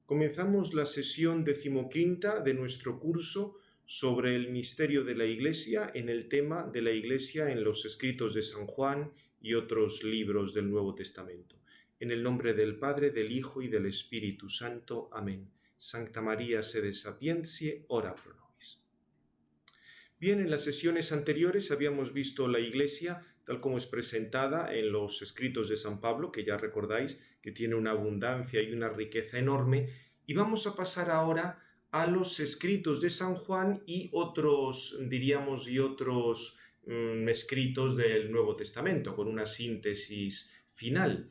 Comenzamos la sesión 15ª de nuestro curso sobre el misterio de la Iglesia en el tema de la Iglesia en los escritos de San Juan y otros libros del Nuevo Testamento. En el nombre del Padre, del Hijo y del Espíritu Santo. Amén. Sancta María sede sapientiae, ora pro nobis. Bien, en las sesiones anteriores habíamos visto la Iglesia tal como es presentada en los escritos de San Pablo, que ya recordáis que tiene una abundancia y una riqueza enorme, y vamos a pasar ahora a los escritos de San Juan y otros escritos del Nuevo Testamento, con una síntesis final.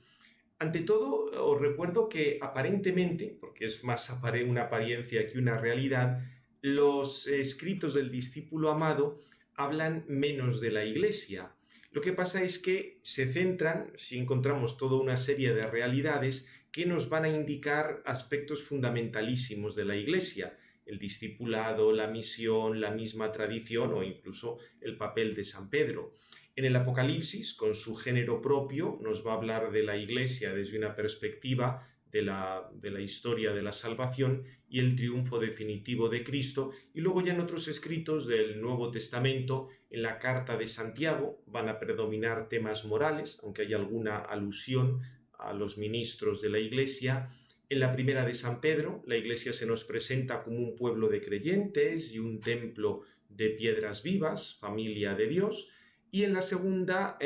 Ante todo, os recuerdo que aparentemente, porque es más una apariencia que una realidad, los escritos del discípulo amado hablan menos de la Iglesia. Lo que pasa es que se centran, si encontramos toda una serie de realidades que nos van a indicar aspectos fundamentalísimos de la Iglesia: el discipulado, la misión, la misma tradición o incluso el papel de San Pedro. En el Apocalipsis, con su género propio, nos va a hablar de la Iglesia desde una perspectiva de la historia de la salvación y el triunfo definitivo de Cristo, y luego ya en otros escritos del Nuevo Testamento, en la carta de Santiago, van a predominar temas morales, aunque hay alguna alusión a los ministros de la Iglesia. En la primera de San Pedro, la Iglesia se nos presenta como un pueblo de creyentes y un templo de piedras vivas, familia de Dios. Y en la segunda,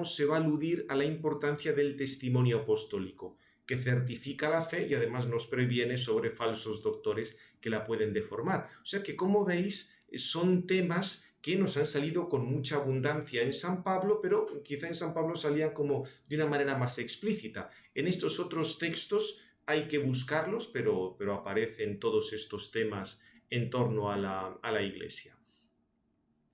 se va a aludir a la importancia del testimonio apostólico, que certifica la fe y además nos previene sobre falsos doctores que la pueden deformar. O sea que, como veis, son temas que nos han salido con mucha abundancia en San Pablo, pero quizá en San Pablo salían como de una manera más explícita. En estos otros textos hay que buscarlos, pero aparecen todos estos temas en torno a la Iglesia.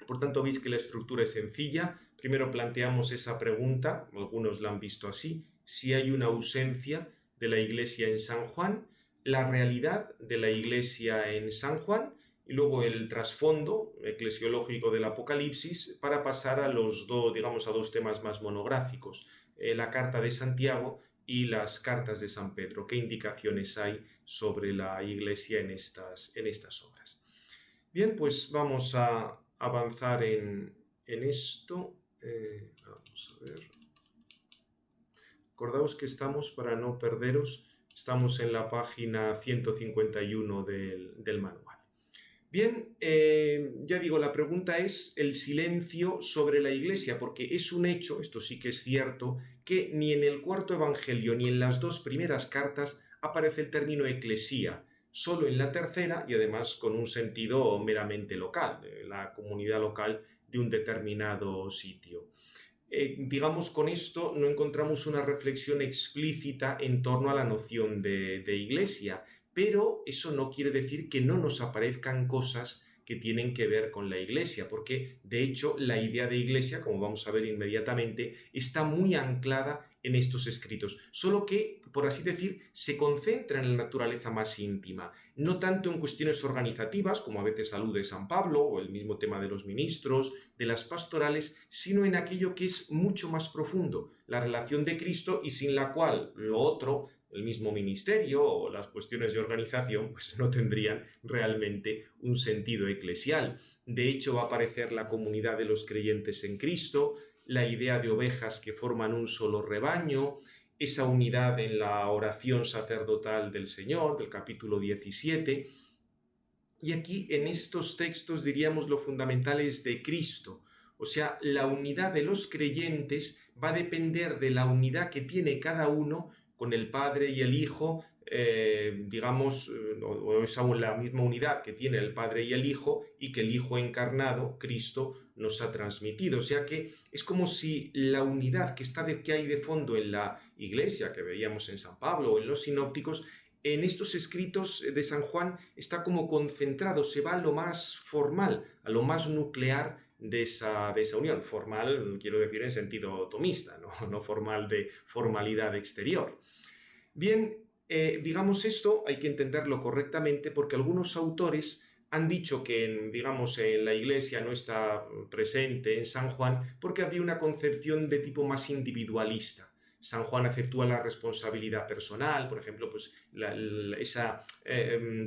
Por tanto, veis que la estructura es sencilla. Primero planteamos esa pregunta, algunos la han visto así: si hay una ausencia de la Iglesia en San Juan, la realidad de la Iglesia en San Juan, y luego el trasfondo eclesiológico del Apocalipsis, para pasar a dos temas más monográficos: la carta de Santiago y las cartas de San Pedro. ¿Qué indicaciones hay sobre la Iglesia en estas obras? Bien, pues vamos a avanzar en esto. Vamos a ver. Acordaos que para no perderos, estamos en la página 151 del manual. Bien, ya digo, la pregunta es el silencio sobre la Iglesia, porque es un hecho, esto sí que es cierto, que ni en el cuarto evangelio ni en las dos primeras cartas aparece el término eclesía, solo en la tercera, y además con un sentido meramente local, de la comunidad local de un determinado sitio. Con esto no encontramos una reflexión explícita en torno a la noción de Iglesia, pero eso no quiere decir que no nos aparezcan cosas que tienen que ver con la Iglesia, porque de hecho la idea de Iglesia, como vamos a ver inmediatamente, está muy anclada en estos escritos, solo que, por así decir, se concentra en la naturaleza más íntima, no tanto en cuestiones organizativas, como a veces alude San Pablo, o el mismo tema de los ministros, de las pastorales, sino en aquello que es mucho más profundo, la relación de Cristo, y sin la cual lo otro, el mismo ministerio o las cuestiones de organización, pues no tendrían realmente un sentido eclesial. De hecho, va a aparecer la comunidad de los creyentes en Cristo, la idea de ovejas que forman un solo rebaño, esa unidad en la oración sacerdotal del Señor, del capítulo 17. Y aquí, en estos textos, diríamos lo fundamental es de Cristo. O sea, la unidad de los creyentes va a depender de la unidad que tiene cada uno con el Padre y el Hijo, o es aún la misma unidad que tiene el Padre y el Hijo, y que el Hijo encarnado, Cristo, nos ha transmitido. O sea que es como si la unidad que hay de fondo en la Iglesia, que veíamos en San Pablo o en los sinópticos, en estos escritos de San Juan está como concentrado, se va a lo más formal, a lo más nuclear de esa unión. Formal, quiero decir en sentido tomista, no formal de formalidad exterior. Bien, esto hay que entenderlo correctamente, porque algunos autores han dicho que en la Iglesia no está presente en San Juan porque había una concepción de tipo más individualista. San Juan aceptúa la responsabilidad personal, por ejemplo, pues esa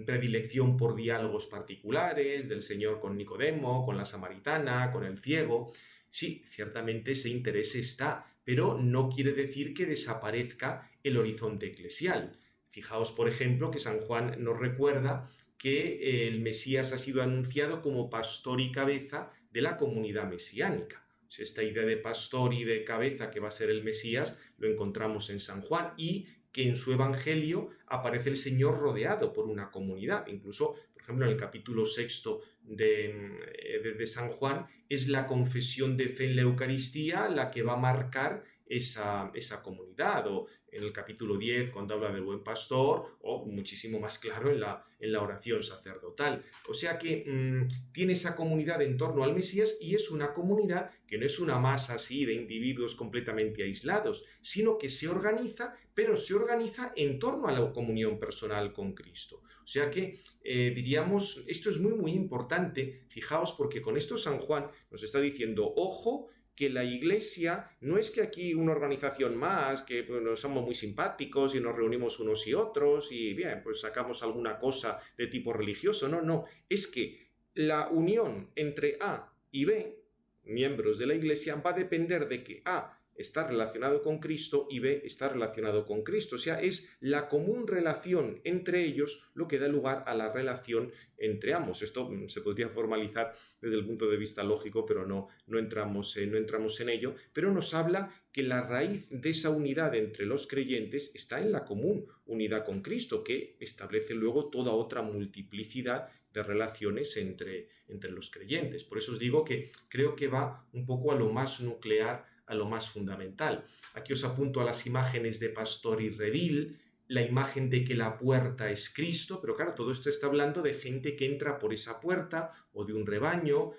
predilección por diálogos particulares del Señor con Nicodemo, con la samaritana, con el ciego. Sí, ciertamente ese interés está, pero no quiere decir que desaparezca el horizonte eclesial. Fijaos, por ejemplo, que San Juan nos recuerda que el Mesías ha sido anunciado como pastor y cabeza de la comunidad mesiánica. Esta idea de pastor y de cabeza que va a ser el Mesías lo encontramos en San Juan, y que en su Evangelio aparece el Señor rodeado por una comunidad. Incluso, por ejemplo, en el capítulo 6 de San Juan, es la confesión de fe en la Eucaristía la que va a marcar esa comunidad, o en el capítulo 10 cuando habla del buen pastor, o muchísimo más claro en la oración sacerdotal. O sea que tiene esa comunidad en torno al Mesías, y es una comunidad que no es una masa así de individuos completamente aislados, sino que se organiza, pero se organiza en torno a la comunión personal con Cristo. O sea que diríamos, esto es muy muy importante, fijaos, porque con esto San Juan nos está diciendo, ojo, que la Iglesia no es que aquí una organización más, que bueno, somos muy simpáticos y nos reunimos unos y otros y bien, pues sacamos alguna cosa de tipo religioso. No, no, es que la unión entre A y B, miembros de la Iglesia, va a depender de que A está relacionado con Cristo y B está relacionado con Cristo. O sea, es la común relación entre ellos lo que da lugar a la relación entre ambos. Esto se podría formalizar desde el punto de vista lógico, pero no entramos en ello. Pero nos habla que la raíz de esa unidad entre los creyentes está en la común unidad con Cristo, que establece luego toda otra multiplicidad de relaciones entre los creyentes. Por eso os digo que creo que va un poco a lo más nuclear, a lo más fundamental. Aquí os apunto a las imágenes de pastor y redil, la imagen de que la puerta es Cristo, pero claro, todo esto está hablando de gente que entra por esa puerta o de un rebaño.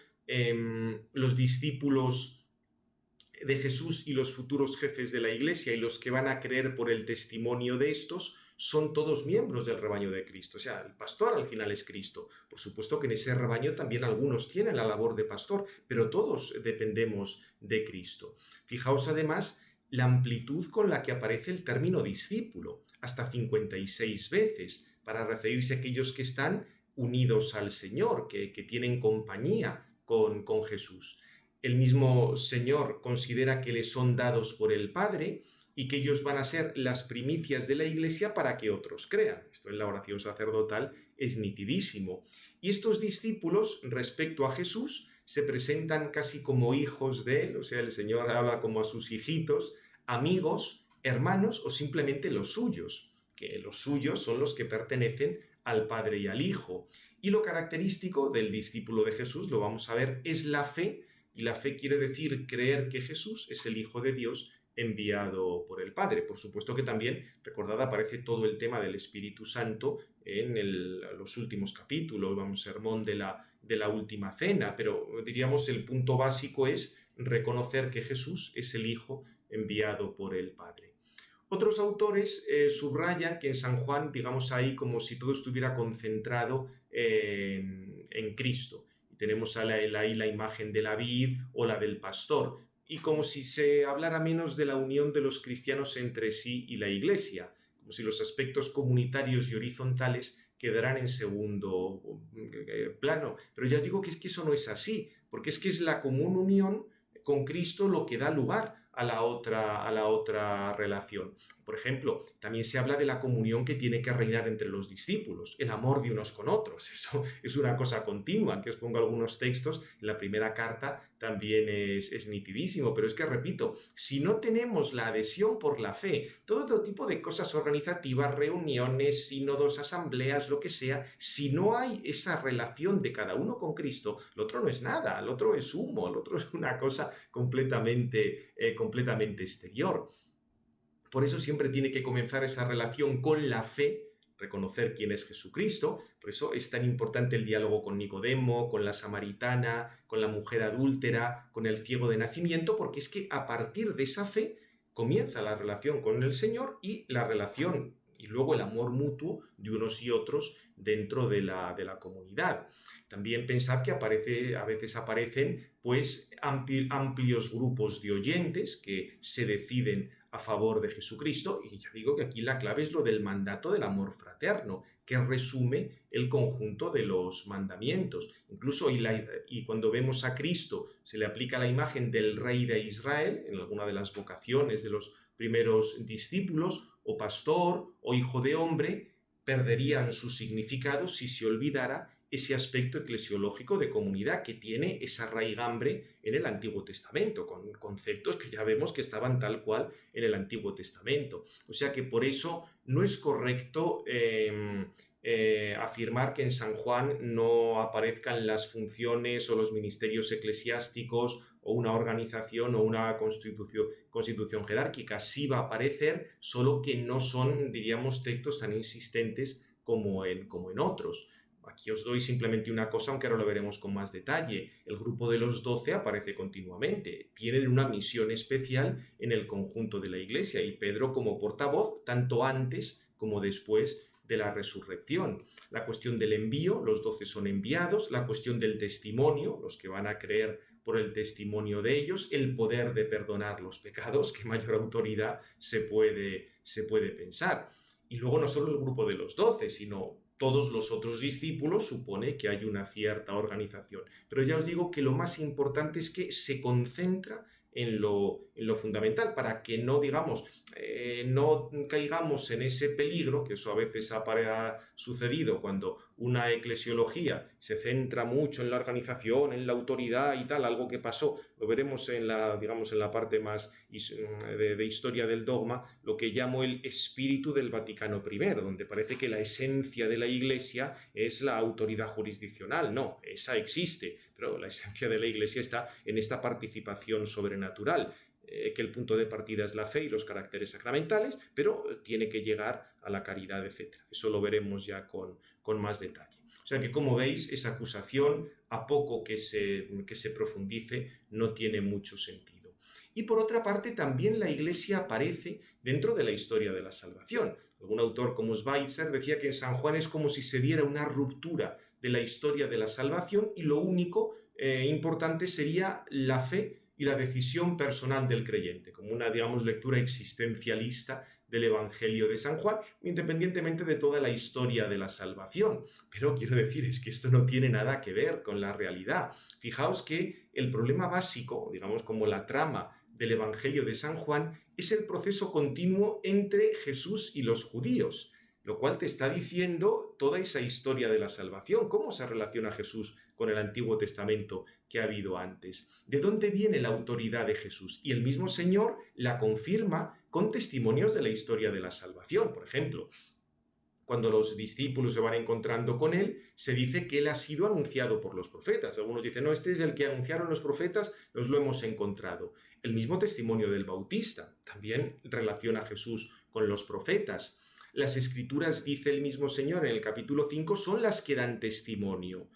Los discípulos de Jesús y los futuros jefes de la Iglesia y los que van a creer por el testimonio de estos son todos miembros del rebaño de Cristo. O sea, el pastor al final es Cristo. Por supuesto que en ese rebaño también algunos tienen la labor de pastor, pero todos dependemos de Cristo. Fijaos además la amplitud con la que aparece el término discípulo, hasta 56 veces, para referirse a aquellos que están unidos al Señor, que tienen compañía con Jesús. El mismo Señor considera que les son dados por el Padre y que ellos van a ser las primicias de la Iglesia para que otros crean. Esto en la oración sacerdotal es nitidísimo. Y estos discípulos, respecto a Jesús, se presentan casi como hijos de Él, o sea, el Señor habla como a sus hijitos, amigos, hermanos o simplemente los suyos, que los suyos son los que pertenecen al Padre y al Hijo. Y lo característico del discípulo de Jesús, lo vamos a ver, es la fe, y la fe quiere decir creer que Jesús es el Hijo de Dios enviado por el Padre. Por supuesto que también, recordad, aparece todo el tema del Espíritu Santo en los últimos capítulos, sermón de la última cena, pero diríamos el punto básico es reconocer que Jesús es el Hijo enviado por el Padre. Otros autores subrayan que en San Juan, digamos ahí como si todo estuviera concentrado en Cristo. Y tenemos ahí la imagen de la vid o la del pastor, y como si se hablara menos de la unión de los cristianos entre sí y la Iglesia, como si los aspectos comunitarios y horizontales quedarán en segundo plano. Pero ya os digo que es que eso no es así, porque es que es la común unión con Cristo lo que da lugar a la otra relación. Por ejemplo, también se habla de la comunión que tiene que reinar entre los discípulos, el amor de unos con otros. Eso es una cosa continua. Aquí os pongo algunos textos. En la primera carta también es nitidísimo, pero es que, repito, si no tenemos la adhesión por la fe, todo otro tipo de cosas organizativas, reuniones, sínodos, asambleas, lo que sea, si no hay esa relación de cada uno con Cristo, lo otro no es nada, lo otro es humo, lo otro es una cosa completamente exterior. Por eso siempre tiene que comenzar esa relación con la fe, reconocer quién es Jesucristo. Por eso es tan importante el diálogo con Nicodemo, con la samaritana, con la mujer adúltera, con el ciego de nacimiento, porque es que a partir de esa fe comienza la relación con el Señor y la relación y luego el amor mutuo de unos y otros dentro de la comunidad. También pensad que a veces aparecen pues amplios grupos de oyentes que se deciden a favor de Jesucristo, y ya digo que aquí la clave es lo del mandato del amor fraterno, que resume el conjunto de los mandamientos. Incluso y cuando vemos a Cristo se le aplica la imagen del rey de Israel en alguna de las vocaciones de los primeros discípulos, o pastor o hijo de hombre, perderían su significado si se olvidara ese aspecto eclesiológico de comunidad que tiene esa raigambre en el Antiguo Testamento, con conceptos que ya vemos que estaban tal cual en el Antiguo Testamento. O sea que por eso no es correcto afirmar que en San Juan no aparezcan las funciones o los ministerios eclesiásticos o una organización o una constitución jerárquica. Sí va a aparecer, solo que no son, diríamos, textos tan insistentes como en otros. Aquí os doy simplemente una cosa, aunque ahora lo veremos con más detalle. El grupo de los 12 aparece continuamente. Tienen una misión especial en el conjunto de la Iglesia, y Pedro como portavoz, tanto antes como después de la resurrección. La cuestión del envío, los 12 son enviados. La cuestión del testimonio, los que van a creer por el testimonio de ellos. El poder de perdonar los pecados, que mayor autoridad se puede pensar. Y luego no solo el grupo de los 12, sino todos los otros discípulos. Supone que hay una cierta organización. Pero ya os digo que lo más importante es que se concentra en lo fundamental, para que no, digamos, no caigamos en ese peligro, que eso a veces ha sucedido cuando una eclesiología se centra mucho en la organización, en la autoridad y tal, algo que pasó, lo veremos en la, digamos, en la parte más de historia del dogma, lo que llamo el espíritu del Vaticano I, donde parece que la esencia de la Iglesia es la autoridad jurisdiccional. No, esa existe, pero la esencia de la Iglesia está en esta participación sobrenatural, que el punto de partida es la fe y los caracteres sacramentales, pero tiene que llegar a la caridad, etc. Eso lo veremos ya con más detalle. O sea que, como veis, esa acusación, a poco que se profundice, no tiene mucho sentido. Y por otra parte, también la Iglesia aparece dentro de la historia de la salvación. Algún autor como Schweitzer decía que en San Juan es como si se diera una ruptura de la historia de la salvación, y lo único importante sería la fe y la decisión personal del creyente, como una, digamos, lectura existencialista del Evangelio de San Juan, independientemente de toda la historia de la salvación. Pero quiero decir, es que esto no tiene nada que ver con la realidad. Fijaos que el problema básico, digamos, como la trama del Evangelio de San Juan, es el proceso continuo entre Jesús y los judíos, lo cual te está diciendo toda esa historia de la salvación, cómo se relaciona Jesús con el Antiguo Testamento que ha habido antes, de dónde viene la autoridad de Jesús. Y el mismo Señor la confirma con testimonios de la historia de la salvación. Por ejemplo, cuando los discípulos se van encontrando con él, se dice que él ha sido anunciado por los profetas. Algunos dicen, no, este es el que anunciaron los profetas, nos lo hemos encontrado. El mismo testimonio del Bautista también relaciona a Jesús con los profetas. Las Escrituras, dice el mismo Señor en el capítulo 5, son las que dan testimonio.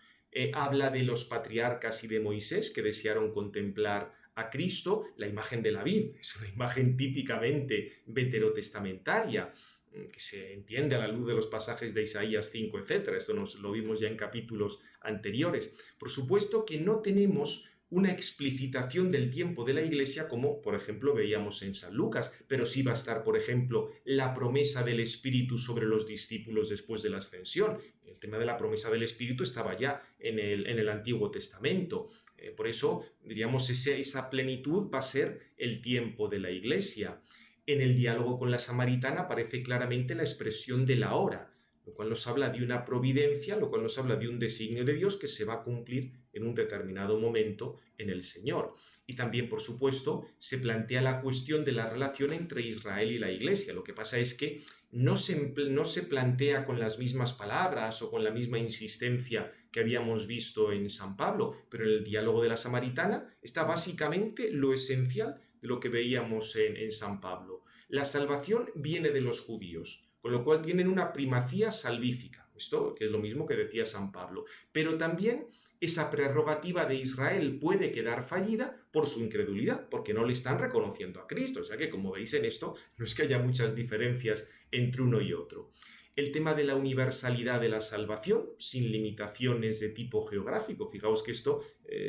Habla de los patriarcas y de Moisés, que desearon contemplar a Cristo. La imagen de la vid es una imagen típicamente veterotestamentaria, que se entiende a la luz de los pasajes de Isaías 5, etc. Esto lo vimos ya en capítulos anteriores. Por supuesto que no tenemos una explicitación del tiempo de la Iglesia, como por ejemplo veíamos en San Lucas, pero sí va a estar, por ejemplo, la promesa del Espíritu sobre los discípulos después de la ascensión. El tema de la promesa del Espíritu estaba ya en el Antiguo Testamento. Por eso, diríamos, esa plenitud va a ser el tiempo de la Iglesia. En el diálogo con la samaritana aparece claramente la expresión de la hora, lo cual nos habla de una providencia, lo cual nos habla de un designio de Dios que se va a cumplir en un determinado momento en el Señor. Y también, por supuesto, se plantea la cuestión de la relación entre Israel y la Iglesia. Lo que pasa es que no se plantea con las mismas palabras o con la misma insistencia que habíamos visto en San Pablo, pero en el diálogo de la samaritana está básicamente lo esencial de lo que veíamos en San Pablo. La salvación viene de los judíos, con lo cual tienen una primacía salvífica. Esto que es lo mismo que decía San Pablo. Pero también esa prerrogativa de Israel puede quedar fallida por su incredulidad, porque no le están reconociendo a Cristo. O sea que, como veis en esto, no es que haya muchas diferencias entre uno y otro. El tema de la universalidad de la salvación, sin limitaciones de tipo geográfico. Fijaos que esto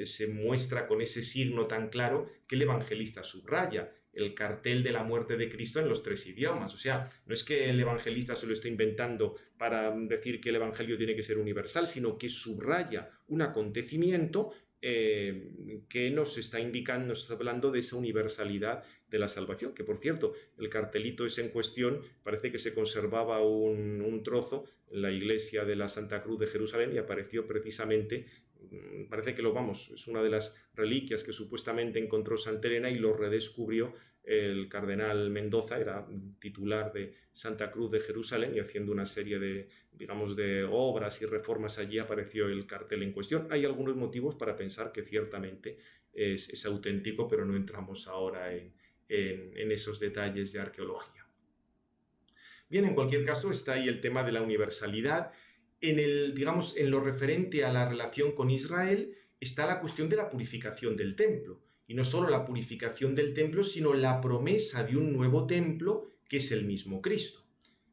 se muestra con ese signo tan claro que el evangelista subraya. el cartel de la muerte de Cristo en los 3 idiomas. O sea, no es que el evangelista se lo esté inventando para decir que el evangelio tiene que ser universal, sino que subraya un acontecimiento que nos está indicando, nos está hablando de esa universalidad de la salvación, que por cierto, el cartelito ese en cuestión parece que se conservaba un trozo en la iglesia de la Santa Cruz de Jerusalén y apareció precisamente, parece que es una de las reliquias que supuestamente encontró Santa Elena y lo redescubrió el cardenal Mendoza, era titular de Santa Cruz de Jerusalén, y haciendo una serie de obras y reformas allí apareció el cartel en cuestión. Hay algunos motivos para pensar que ciertamente es auténtico, pero no entramos ahora en esos detalles de arqueología. Bien, en cualquier caso está ahí el tema de la universalidad. En lo referente a la relación con Israel está la cuestión de la purificación del templo. Y no solo la purificación del templo, sino la promesa de un nuevo templo que es el mismo Cristo.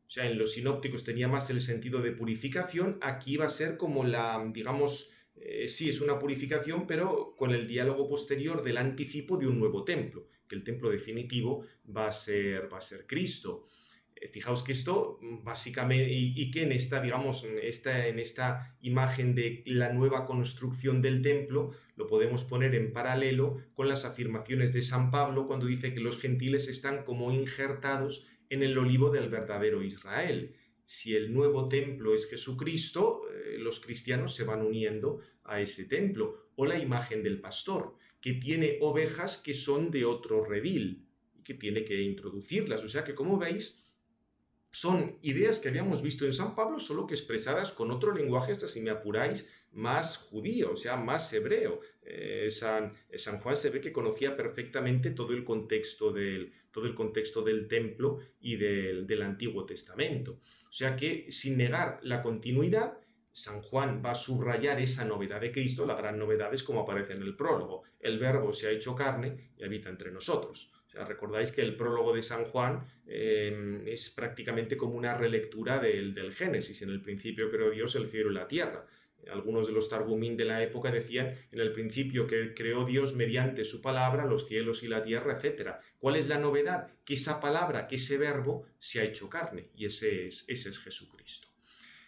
O sea, en los sinópticos tenía más el sentido de purificación, aquí va a ser como sí es una purificación, pero con el diálogo posterior del anticipo de un nuevo templo, que el templo definitivo va a ser Cristo. Fijaos que esto básicamente, y que en esta imagen de la nueva construcción del templo, lo podemos poner en paralelo con las afirmaciones de San Pablo cuando dice que los gentiles están como injertados en el olivo del verdadero Israel. Si el nuevo templo es Jesucristo, los cristianos se van uniendo a ese templo. O la imagen del pastor, que tiene ovejas que son de otro redil y que tiene que introducirlas. O sea que, como veis, son ideas que habíamos visto en San Pablo, solo que expresadas con otro lenguaje, hasta si me apuráis, más judío, o sea, más hebreo. San Juan se ve que conocía perfectamente todo el contexto del templo y del Antiguo Testamento. O sea que, sin negar la continuidad, San Juan va a subrayar esa novedad de Cristo. La gran novedad es como aparece en el prólogo: el Verbo se ha hecho carne y habita entre nosotros. Recordáis que el prólogo de San Juan es prácticamente como una relectura del Génesis. En el principio creó Dios el cielo y la tierra. Algunos de los Targumín de la época decían: en el principio que creó Dios mediante su palabra los cielos y la tierra, etc. ¿Cuál es la novedad? Que esa palabra, que ese verbo se ha hecho carne, y ese es Jesucristo.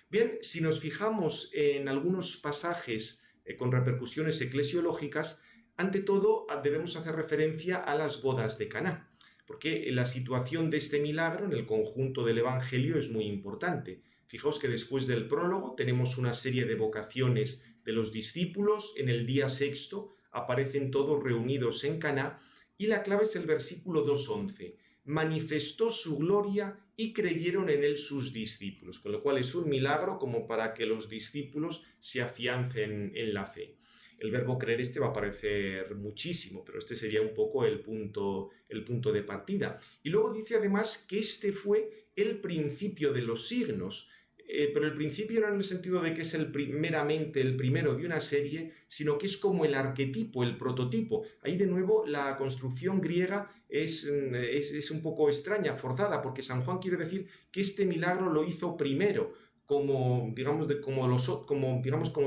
Bien, si nos fijamos en algunos pasajes con repercusiones eclesiológicas, ante todo debemos hacer referencia a las bodas de Caná, porque la situación de este milagro en el conjunto del Evangelio es muy importante. Fijaos que después del prólogo tenemos una serie de vocaciones de los discípulos. En el día sexto aparecen todos reunidos en Caná, y la clave es el versículo 2:11. Manifestó su gloria y creyeron en él sus discípulos, con lo cual es un milagro como para que los discípulos se afiancen en la fe. El verbo creer va a aparecer muchísimo, pero este sería un poco el punto de partida. Y luego dice además que este fue el principio de los signos, pero el principio no en el sentido de que es meramente el primero de una serie, sino que es como el arquetipo, el prototipo. Ahí de nuevo la construcción griega es un poco extraña, forzada, porque San Juan quiere decir que este milagro lo hizo primero, como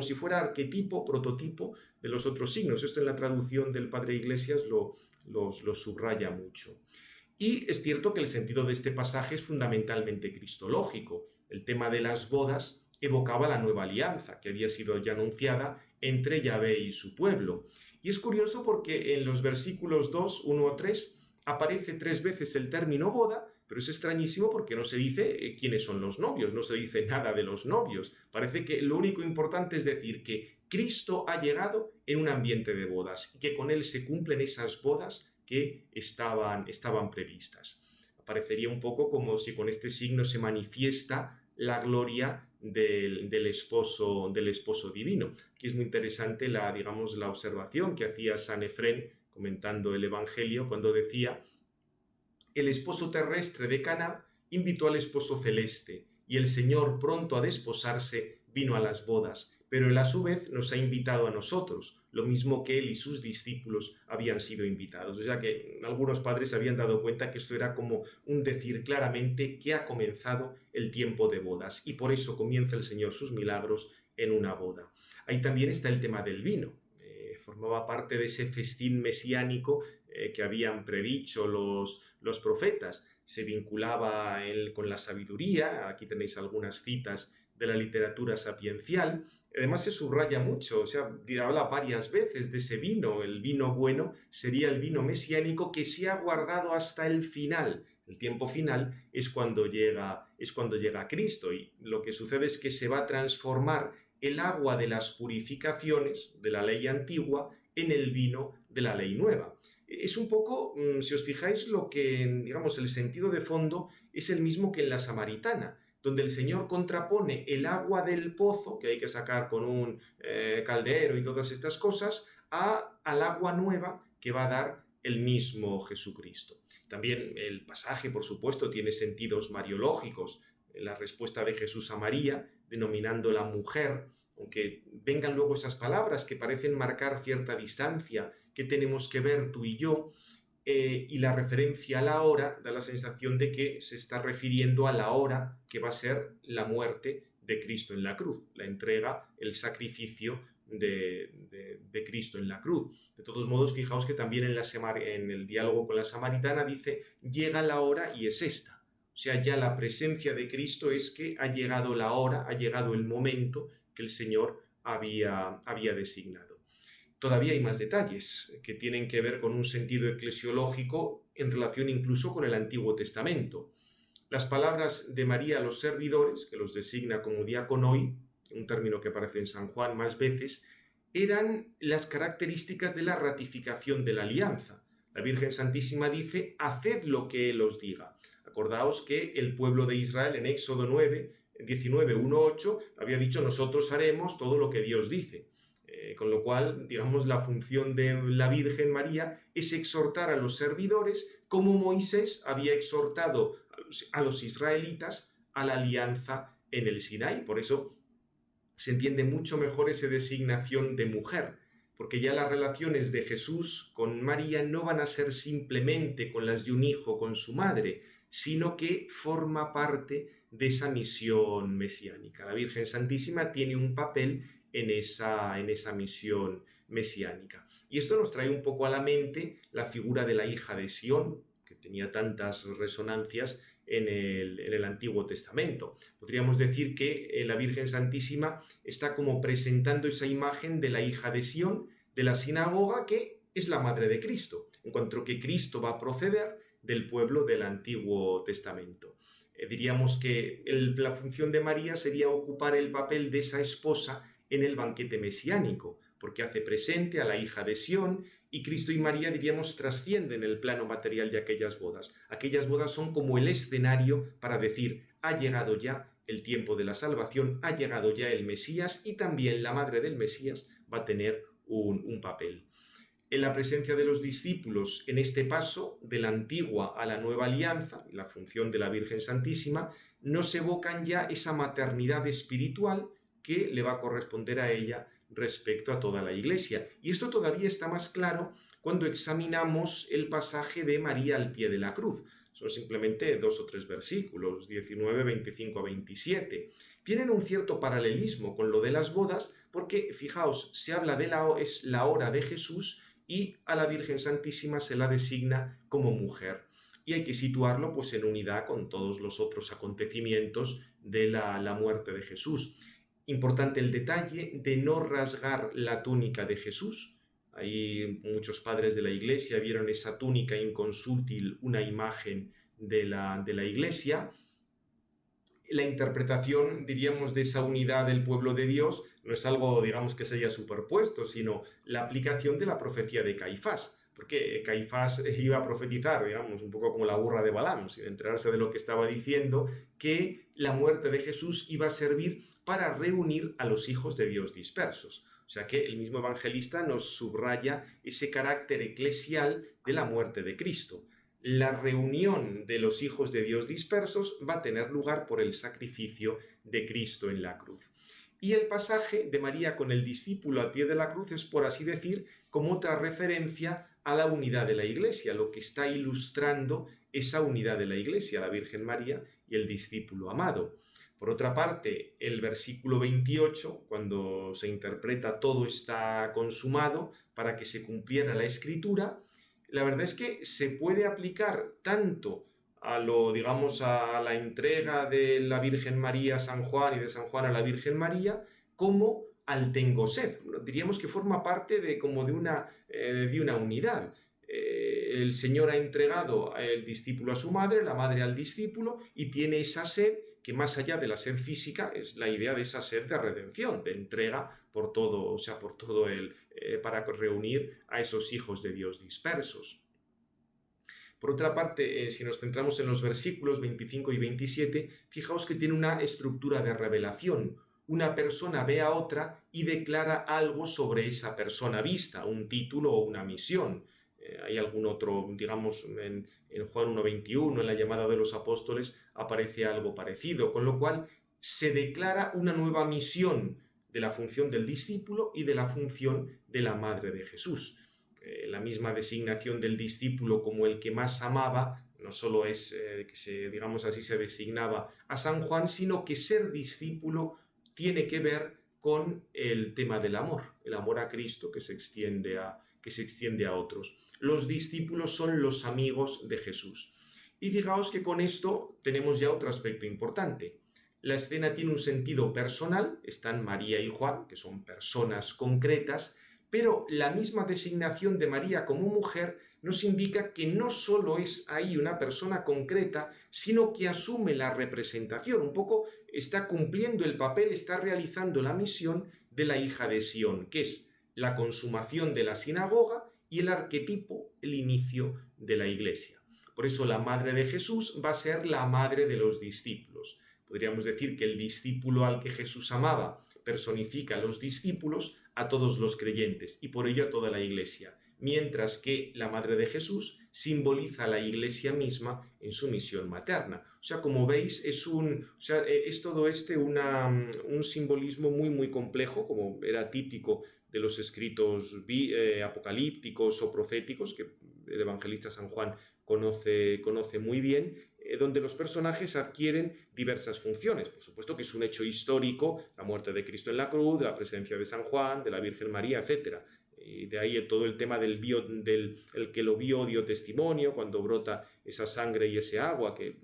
si fuera arquetipo, prototipo de los otros signos. Esto en la traducción del Padre Iglesias lo subraya mucho. Y es cierto que el sentido de este pasaje es fundamentalmente cristológico. El tema de las bodas evocaba la nueva alianza que había sido ya anunciada entre Yahvé y su pueblo. Y es curioso porque en los versículos 2, 1 a 3 aparece 3 veces el término boda, pero es extrañísimo porque no se dice quiénes son los novios, no se dice nada de los novios. Parece que lo único importante es decir que Cristo ha llegado en un ambiente de bodas y que con él se cumplen esas bodas que estaban previstas. Parecería un poco como si con este signo se manifiesta la gloria del esposo divino. Aquí es muy interesante la observación que hacía San Efrén comentando el Evangelio cuando decía: el esposo terrestre de Caná invitó al esposo celeste, y el Señor, pronto a desposarse, vino a las bodas, pero él a su vez nos ha invitado a nosotros, lo mismo que él y sus discípulos habían sido invitados. O sea que algunos padres habían dado cuenta que esto era como un decir claramente que ha comenzado el tiempo de bodas, y por eso comienza el Señor sus milagros en una boda. Ahí también está el tema del vino. Formaba parte de ese festín mesiánico que habían predicho los profetas. Se vinculaba con la sabiduría, aquí tenéis algunas citas de la literatura sapiencial. Además se subraya mucho, o sea, habla varias veces de ese vino. El vino bueno sería el vino mesiánico que se ha guardado hasta el final. El tiempo final es cuando llega Cristo, y lo que sucede es que se va a transformar el agua de las purificaciones de la ley antigua en el vino de la ley nueva. Es un poco, si os fijáis, lo que, digamos, el sentido de fondo es el mismo que en la samaritana, donde el Señor contrapone el agua del pozo, que hay que sacar con un caldero y todas estas cosas, al agua nueva que va a dar el mismo Jesucristo. También el pasaje, por supuesto, tiene sentidos mariológicos. La respuesta de Jesús a María, denominándola mujer, aunque vengan luego esas palabras que parecen marcar cierta distancia, que tenemos que ver tú y yo, y la referencia a la hora da la sensación de que se está refiriendo a la hora que va a ser la muerte de Cristo en la cruz, la entrega, el sacrificio de Cristo en la cruz. De todos modos, fijaos que también en el diálogo con la samaritana dice, llega la hora y es esta. O sea, ya la presencia de Cristo es que ha llegado la hora, ha llegado el momento que el Señor había designado. Todavía hay más detalles que tienen que ver con un sentido eclesiológico en relación incluso con el Antiguo Testamento. Las palabras de María a los servidores, que los designa como diaconoi, un término que aparece en San Juan más veces, eran las características de la ratificación de la alianza. La Virgen Santísima dice, haced lo que Él os diga. Acordaos que el pueblo de Israel en Éxodo 19, 1:8 había dicho, nosotros haremos todo lo que Dios dice. Con lo cual, digamos, la función de la Virgen María es exhortar a los servidores como Moisés había exhortado a los israelitas a la alianza en el Sinaí. Por eso se entiende mucho mejor esa designación de mujer, porque ya las relaciones de Jesús con María no van a ser simplemente con las de un hijo con su madre, sino que forma parte de esa misión mesiánica. La Virgen Santísima tiene un papel en esa misión mesiánica. Y esto nos trae un poco a la mente la figura de la hija de Sión, que tenía tantas resonancias en el Antiguo Testamento. Podríamos decir que la Virgen Santísima está como presentando esa imagen de la hija de Sión, de la sinagoga, que es la madre de Cristo, en cuanto que Cristo va a proceder del pueblo del Antiguo Testamento. Diríamos que la función de María sería ocupar el papel de esa esposa en el banquete mesiánico, porque hace presente a la hija de Sión, y Cristo y María, diríamos, trascienden el plano material de aquellas bodas. Aquellas bodas son como el escenario para decir, ha llegado ya el tiempo de la salvación, ha llegado ya el Mesías, y también la madre del Mesías va a tener un papel. En la presencia de los discípulos, en este paso de la antigua a la nueva alianza, la función de la Virgen Santísima, nos evocan ya esa maternidad espiritual que le va a corresponder a ella respecto a toda la Iglesia. Y esto todavía está más claro cuando examinamos el pasaje de María al pie de la cruz. Son simplemente 2 o 3 versículos, 19, 25 a 27. Tienen un cierto paralelismo con lo de las bodas, porque, fijaos, se habla es la hora de Jesús y a la Virgen Santísima se la designa como mujer. Y hay que situarlo pues, en unidad con todos los otros acontecimientos de la muerte de Jesús. Importante el detalle de no rasgar la túnica de Jesús. Ahí muchos padres de la Iglesia vieron esa túnica inconsútil, una imagen de la Iglesia. La interpretación, diríamos, de esa unidad del pueblo de Dios no es algo, digamos, que se haya superpuesto, sino la aplicación de la profecía de Caifás. Porque Caifás iba a profetizar, digamos, un poco como la burra de Balaam, sin enterarse de lo que estaba diciendo, que la muerte de Jesús iba a servir para reunir a los hijos de Dios dispersos. O sea que el mismo evangelista nos subraya ese carácter eclesial de la muerte de Cristo. La reunión de los hijos de Dios dispersos va a tener lugar por el sacrificio de Cristo en la cruz. Y el pasaje de María con el discípulo al pie de la cruz es, por así decir, como otra referencia a la unidad de la Iglesia, lo que está ilustrando esa unidad de la Iglesia, la Virgen María y el discípulo amado. Por otra parte, el versículo 28, cuando se interpreta todo está consumado para que se cumpliera la Escritura, la verdad es que se puede aplicar tanto a lo, digamos, a la entrega de la Virgen María a San Juan y de San Juan a la Virgen María, como al tengo sed. Bueno, diríamos que forma parte de como de una unidad. El Señor ha entregado el discípulo a su madre, la madre al discípulo, y tiene esa sed que más allá de la sed física es la idea de esa sed de redención, de entrega por todo, o sea, por todo para reunir a esos hijos de Dios dispersos. Por otra parte, si nos centramos en los versículos 25 y 27, fijaos que tiene una estructura de revelación. Una persona ve a otra y declara algo sobre esa persona vista, un título o una misión. Hay algún otro, digamos, en Juan 1.21, en la llamada de los apóstoles, aparece algo parecido, con lo cual se declara una nueva misión de la función del discípulo y de la función de la madre de Jesús. La misma designación del discípulo como el que más amaba, no solo es que se, digamos así, se designaba a San Juan, sino que ser discípulo tiene que ver con el tema del amor, el amor a Cristo que se extiende a otros. Los discípulos son los amigos de Jesús. Y fijaos que con esto tenemos ya otro aspecto importante. La escena tiene un sentido personal, están María y Juan, que son personas concretas, pero la misma designación de María como mujer nos indica que no solo es ahí una persona concreta, sino que asume la representación, un poco está cumpliendo el papel, está realizando la misión de la hija de Sión, que es la consumación de la sinagoga y el arquetipo, el inicio de la iglesia. Por eso la madre de Jesús va a ser la madre de los discípulos. Podríamos decir que el discípulo al que Jesús amaba personifica a los discípulos, a todos los creyentes y por ello a toda la iglesia, mientras que la madre de Jesús simboliza a la iglesia misma en su misión materna. O sea, como veis, es todo un simbolismo muy, muy complejo, como era típico de los escritos apocalípticos o proféticos, que el evangelista San Juan conoce muy bien, donde los personajes adquieren diversas funciones. Por supuesto que es un hecho histórico, la muerte de Cristo en la cruz, de la presencia de San Juan, de la Virgen María, etc. Y de ahí todo el tema el que lo vio dio testimonio, cuando brota esa sangre y ese agua, que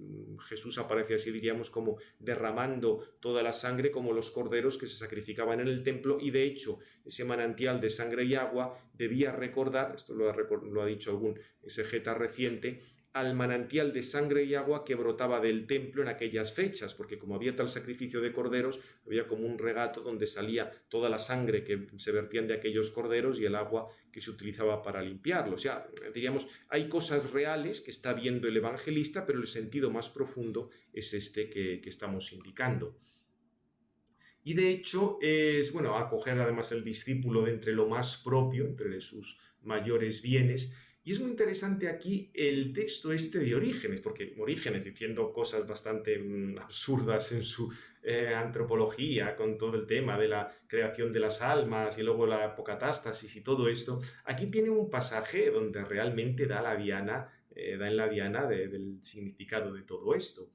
Jesús aparece así, diríamos, como derramando toda la sangre como los corderos que se sacrificaban en el templo, y de hecho ese manantial de sangre y agua debía recordar, esto lo ha dicho algún exegeta reciente, al manantial de sangre y agua que brotaba del templo en aquellas fechas, porque como había tal sacrificio de corderos, había como un regato donde salía toda la sangre que se vertían de aquellos corderos y el agua que se utilizaba para limpiarlo. O sea, diríamos, hay cosas reales que está viendo el evangelista, pero el sentido más profundo es este que estamos indicando. Y de hecho es, bueno, acoger además el discípulo de entre lo más propio, entre sus mayores bienes. Y es muy interesante aquí el texto este de Orígenes, porque Orígenes, diciendo cosas bastante absurdas en su antropología, con todo el tema de la creación de las almas y luego la apocatástasis y todo esto, aquí tiene un pasaje donde realmente da en la diana del significado de todo esto.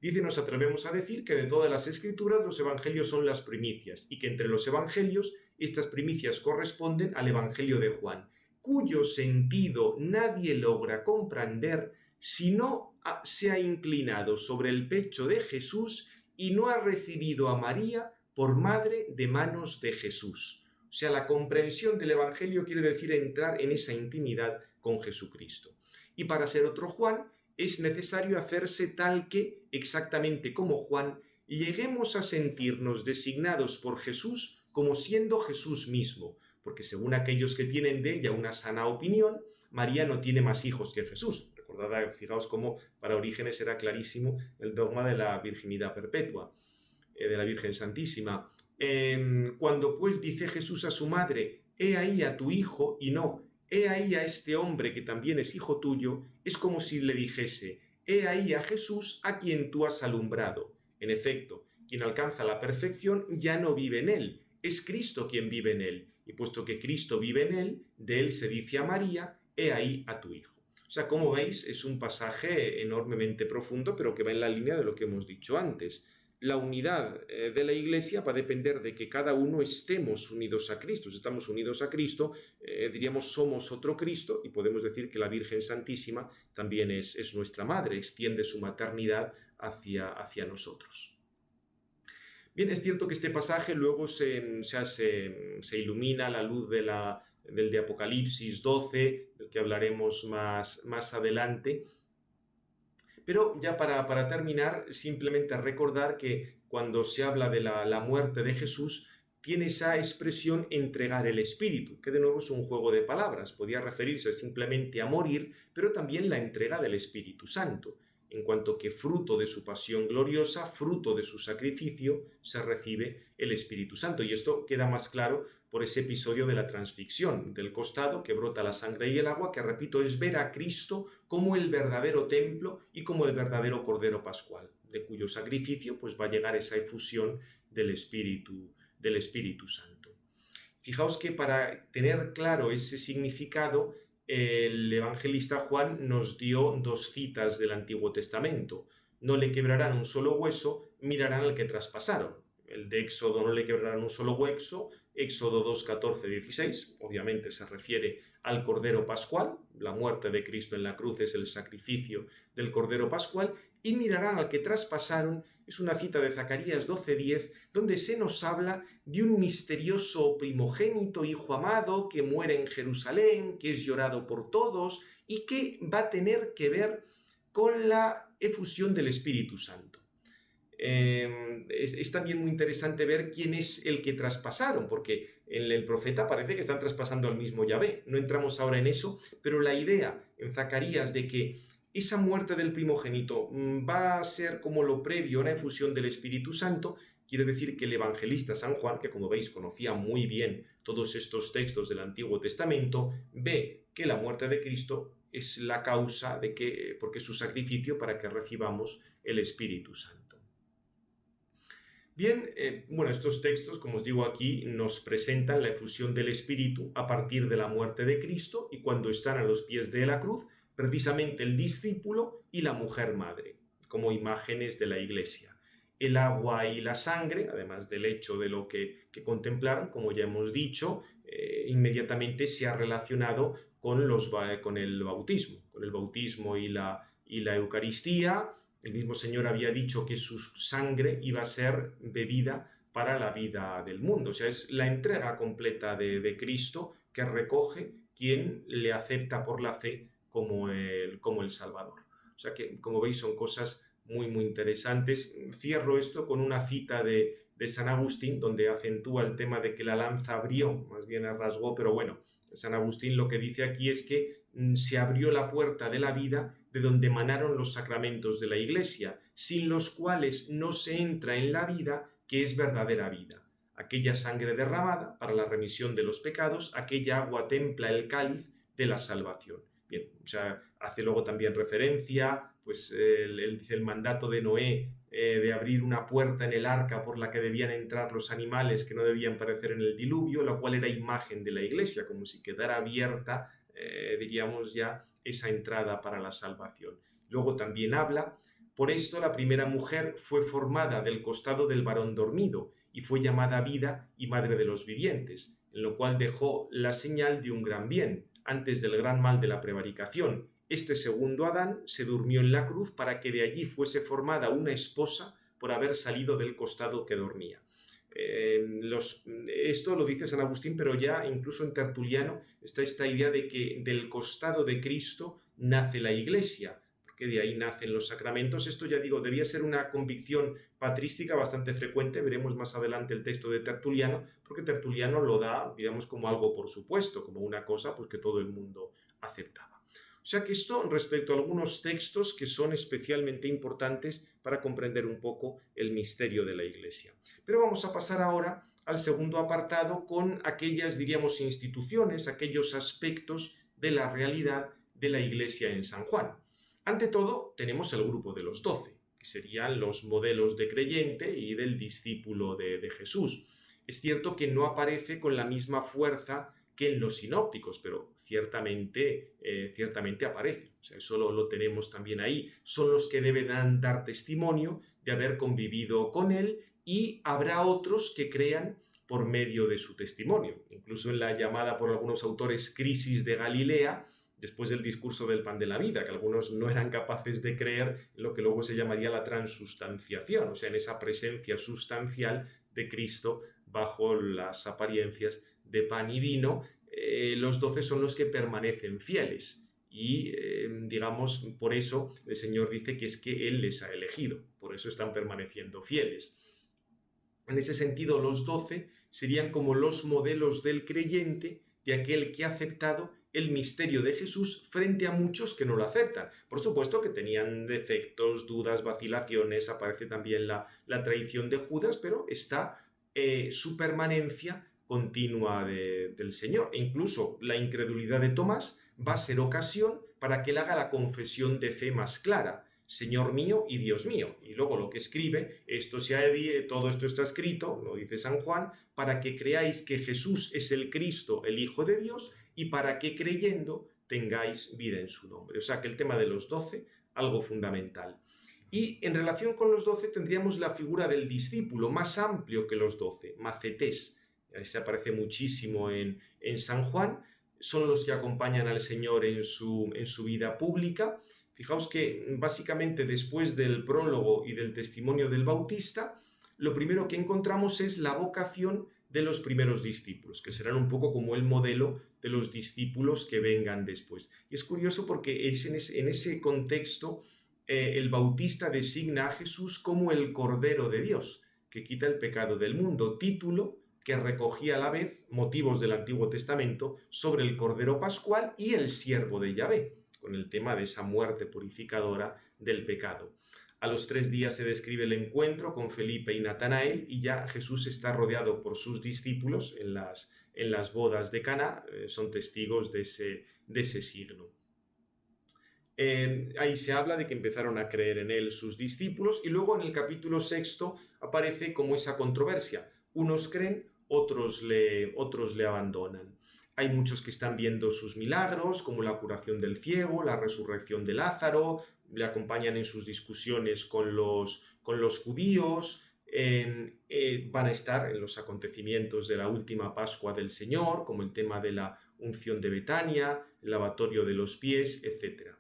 Dice, nos atrevemos a decir que de todas las escrituras los evangelios son las primicias y que entre los evangelios estas primicias corresponden al evangelio de Juan, cuyo sentido nadie logra comprender si no se ha inclinado sobre el pecho de Jesús y no ha recibido a María por madre de manos de Jesús. O sea, la comprensión del evangelio quiere decir entrar en esa intimidad con Jesucristo. Y para ser otro Juan, es necesario hacerse tal que, exactamente como Juan, lleguemos a sentirnos designados por Jesús como siendo Jesús mismo, porque según aquellos que tienen de ella una sana opinión, María no tiene más hijos que Jesús. Recordad, fijaos cómo para Orígenes era clarísimo el dogma de la virginidad perpetua, de la Virgen Santísima. Cuando pues dice Jesús a su madre, he ahí a tu hijo, y no, he ahí a este hombre que también es hijo tuyo, es como si le dijese, he ahí a Jesús a quien tú has alumbrado. En efecto, quien alcanza la perfección ya no vive en él, es Cristo quien vive en él. Y puesto que Cristo vive en él, de él se dice a María, he ahí a tu hijo. O sea, como veis, es un pasaje enormemente profundo, pero que va en la línea de lo que hemos dicho antes. la unidad de la Iglesia va a depender de que cada uno estemos unidos a Cristo. Si estamos unidos a Cristo, diríamos somos otro Cristo, y podemos decir que la Virgen Santísima también es nuestra madre, extiende su maternidad hacia nosotros. Bien, es cierto que este pasaje luego se ilumina a la luz del de Apocalipsis 12, del que hablaremos más adelante. Pero ya para terminar, simplemente recordar que cuando se habla de la muerte de Jesús, tiene esa expresión entregar el Espíritu, que de nuevo es un juego de palabras. Podía referirse simplemente a morir, pero también la entrega del Espíritu Santo, en cuanto que fruto de su pasión gloriosa, fruto de su sacrificio, se recibe el Espíritu Santo. Y esto queda más claro por ese episodio de la transfixión, del costado que brota la sangre y el agua, que repito, es ver a Cristo como el verdadero templo y como el verdadero Cordero Pascual, de cuyo sacrificio pues va a llegar esa efusión del Espíritu Santo. Fijaos que para tener claro ese significado, el evangelista Juan nos dio dos citas del Antiguo Testamento. No le quebrarán un solo hueso, mirarán al que traspasaron. El de Éxodo, no le quebrarán un solo hueso, Éxodo 2, 14, 16, obviamente se refiere al Cordero Pascual, la muerte de Cristo en la cruz es el sacrificio del Cordero Pascual, y mirarán al que traspasaron, es una cita de Zacarías 12:10, donde se nos habla de un misterioso primogénito, hijo amado, que muere en Jerusalén, que es llorado por todos, y que va a tener que ver con la efusión del Espíritu Santo. Es también muy interesante ver quién es el que traspasaron, porque en el profeta parece que están traspasando al mismo Yahvé. No entramos ahora en eso, pero la idea en Zacarías de que esa muerte del primogénito va a ser como lo previo a una efusión del Espíritu Santo, quiere decir que el evangelista San Juan, que como veis conocía muy bien todos estos textos del Antiguo Testamento, ve que la muerte de Cristo es la causa porque es su sacrificio para que recibamos el Espíritu Santo. Bien, estos textos, como os digo aquí, nos presentan la efusión del Espíritu a partir de la muerte de Cristo y cuando están a los pies de la cruz, precisamente el discípulo y la mujer madre, como imágenes de la Iglesia. El agua y la sangre, además del hecho de lo que contemplaron, como ya hemos dicho, inmediatamente se ha relacionado con el bautismo y la Eucaristía. El mismo Señor había dicho que su sangre iba a ser bebida para la vida del mundo. O sea, es la entrega completa de Cristo que recoge quien le acepta por la fe como el Salvador. O sea que, como veis, son cosas muy, muy interesantes. Cierro esto con una cita de San Agustín, donde acentúa el tema de que la lanza abrió, más bien rasgó, pero bueno, San Agustín lo que dice aquí es que se abrió la puerta de la vida de donde emanaron los sacramentos de la Iglesia, sin los cuales no se entra en la vida que es verdadera vida. Aquella sangre derramada para la remisión de los pecados, aquella agua templa el cáliz de la salvación. Bien, o sea, hace luego también referencia, pues el mandato de Noé de abrir una puerta en el arca por la que debían entrar los animales que no debían perecer en el diluvio, la cual era imagen de la Iglesia, como si quedara abierta, diríamos ya, esa entrada para la salvación. Luego también habla, por esto la primera mujer fue formada del costado del varón dormido y fue llamada vida y madre de los vivientes, en lo cual dejó la señal de un gran bien, antes del gran mal de la prevaricación. Este segundo Adán se durmió en la cruz para que de allí fuese formada una esposa por haber salido del costado que dormía. Esto lo dice San Agustín, pero ya incluso en Tertuliano está esta idea de que del costado de Cristo nace la Iglesia, porque de ahí nacen los sacramentos. Esto, ya digo, debía ser una convicción patrística bastante frecuente. Veremos más adelante el texto de Tertuliano, porque Tertuliano lo da, digamos, como algo por supuesto, como una cosa pues, que todo el mundo aceptaba. O sea que esto respecto a algunos textos que son especialmente importantes para comprender un poco el misterio de la Iglesia. Pero vamos a pasar ahora al segundo apartado con aquellas, diríamos, instituciones, aquellos aspectos de la realidad de la Iglesia en San Juan. Ante todo, tenemos el grupo de los 12, que serían los modelos de creyente y del discípulo de Jesús. Es cierto que no aparece con la misma fuerza que en los sinópticos, pero ciertamente aparece. O sea, eso lo tenemos también ahí. Son los que deben dar testimonio de haber convivido con él, y habrá otros que crean por medio de su testimonio. Incluso en la llamada por algunos autores crisis de Galilea, después del discurso del pan de la vida, que algunos no eran capaces de creer en lo que luego se llamaría la transustanciación, o sea, en esa presencia sustancial de Cristo bajo las apariencias de pan y vino. Los 12 son los que permanecen fieles. Y digamos, por eso el Señor dice que es que Él les ha elegido, por eso están permaneciendo fieles. En ese sentido, los 12 serían como los modelos del creyente, de aquel que ha aceptado el misterio de Jesús frente a muchos que no lo aceptan. Por supuesto que tenían defectos, dudas, vacilaciones, aparece también la traición de Judas, pero está su permanencia continua del Señor. E incluso la incredulidad de Tomás va a ser ocasión para que él haga la confesión de fe más clara: Señor mío y Dios mío. Y luego lo que escribe, todo esto está escrito, lo dice San Juan, para que creáis que Jesús es el Cristo, el Hijo de Dios, y para que creyendo tengáis vida en su nombre. O sea que el tema de los 12, algo fundamental. Y en relación con los 12 tendríamos la figura del discípulo, más amplio que los 12, macetés. Se aparece muchísimo en San Juan. Son los que acompañan al Señor en su vida pública. Fijaos que básicamente después del prólogo y del testimonio del Bautista, lo primero que encontramos es la vocación de los primeros discípulos, que serán un poco como el modelo de los discípulos que vengan después. Y es curioso porque es en ese contexto el Bautista designa a Jesús como el Cordero de Dios, que quita el pecado del mundo, título que recogía a la vez motivos del Antiguo Testamento sobre el Cordero Pascual y el siervo de Yahvé, con el tema de esa muerte purificadora del pecado. A los 3 días se describe el encuentro con Felipe y Natanael, y ya Jesús está rodeado por sus discípulos en las bodas de Caná. Son testigos de ese signo. Ahí se habla de que empezaron a creer en él sus discípulos, y luego en el capítulo 6 aparece como esa controversia. Unos creen, otros le abandonan. Hay muchos que están viendo sus milagros, como la curación del ciego, la resurrección de Lázaro, le acompañan en sus discusiones con los judíos, van a estar en los acontecimientos de la última Pascua del Señor, como el tema de la unción de Betania, el lavatorio de los pies, etc.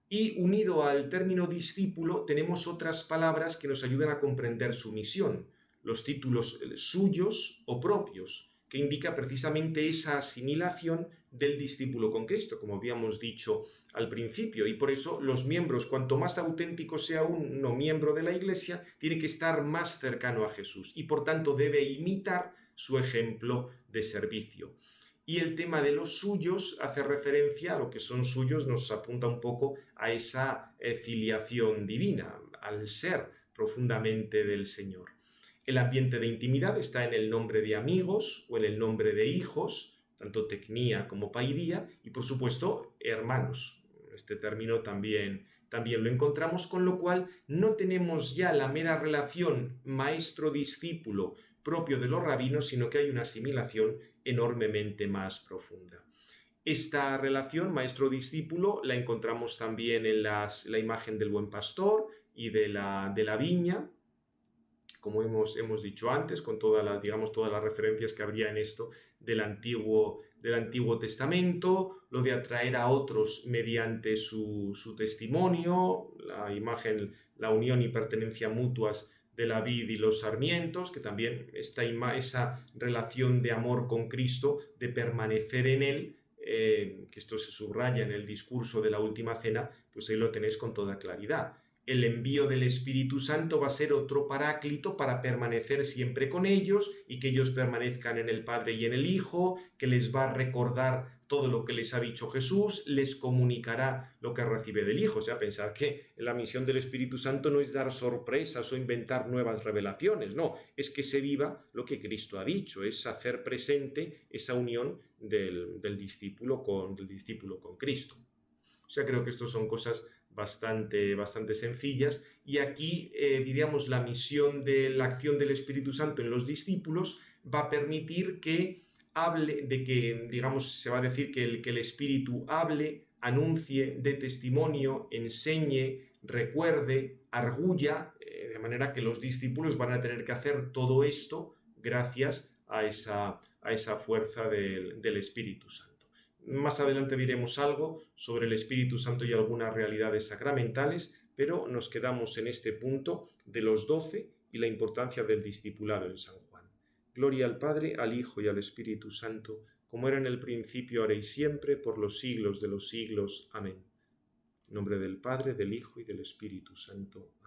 Y unido al término discípulo tenemos otras palabras que nos ayudan a comprender su misión, los títulos suyos o propios, que indica precisamente esa asimilación del discípulo con Cristo, como habíamos dicho al principio. Y por eso los miembros, cuanto más auténtico sea uno miembro de la Iglesia, tiene que estar más cercano a Jesús y por tanto debe imitar su ejemplo de servicio. Y el tema de los suyos hace referencia a lo que son suyos, nos apunta un poco a esa filiación divina, al ser profundamente del Señor. El ambiente de intimidad está en el nombre de amigos o en el nombre de hijos, tanto tecnía como paidia, y por supuesto hermanos. Este término también lo encontramos, con lo cual no tenemos ya la mera relación maestro-discípulo propio de los rabinos, sino que hay una asimilación enormemente más profunda. Esta relación maestro-discípulo la encontramos también en la imagen del buen pastor y de la viña, como hemos dicho antes, con todas las referencias que habría en esto del Antiguo Testamento, lo de atraer a otros mediante su testimonio, la imagen, la unión y pertenencia mutuas de la vid y los sarmientos, que también esa relación de amor con Cristo, de permanecer en Él, que esto se subraya en el discurso de la última cena, pues ahí lo tenéis con toda claridad. El envío del Espíritu Santo va a ser otro paráclito para permanecer siempre con ellos y que ellos permanezcan en el Padre y en el Hijo, que les va a recordar todo lo que les ha dicho Jesús, les comunicará lo que recibe del Hijo. O sea, pensar que la misión del Espíritu Santo no es dar sorpresas o inventar nuevas revelaciones, no, es que se viva lo que Cristo ha dicho, es hacer presente esa unión del discípulo con Cristo. O sea, creo que esto son cosas bastante sencillas, y aquí diríamos la misión de la acción del Espíritu Santo en los discípulos va a permitir que hable, de que, digamos, se va a decir que el Espíritu hable, anuncie, dé testimonio, enseñe, recuerde, arguya, de manera que los discípulos van a tener que hacer todo esto gracias a esa fuerza del Espíritu Santo. Más adelante diremos algo sobre el Espíritu Santo y algunas realidades sacramentales, pero nos quedamos en este punto de los 12 y la importancia del discipulado en San Juan. Gloria al Padre, al Hijo y al Espíritu Santo, como era en el principio, ahora y siempre, por los siglos de los siglos. Amén. En nombre del Padre, del Hijo y del Espíritu Santo. Amén.